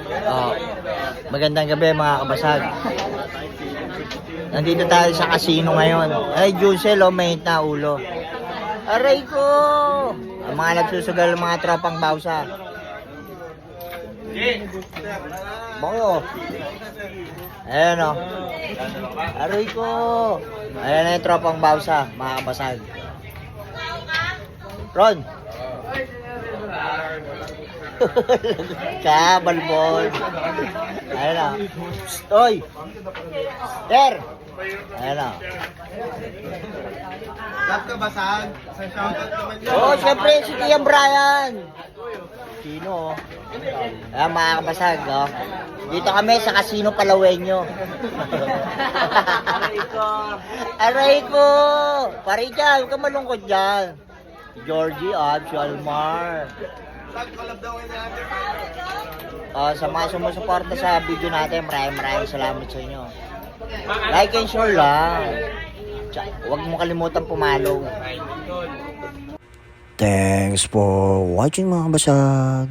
Oh, magandang gabi mga kabasag. Nandito tayo sa casino ngayon. Ay, Juicel, oh, mainit na ulo. Aray ko! Ang mga nagsusugal ng mga tropang bawsa. Bako. Ayan o. Aray ko! Ayan na yung tropang bawsa, mga kabasag. Ron! Kabalbol. Ayan na. Oy! Der! Ayan na. Lahat ka basag? Sa shoutout naman yun. Oh, syempre si Kuya Brian. Sino? Ayan mga kabasag. Oh. Dito kami sa Casino Palawenyo. Aray ko. Aray ko. Parijan, huwag ka malungkot dyan. Georgie, si Almar. Sa mga sumusuporta sa video natin, maraming salamat sa inyo. Like and share lang. Huwag mo kalimutan pumalo. Thanks for watching mga kabasag.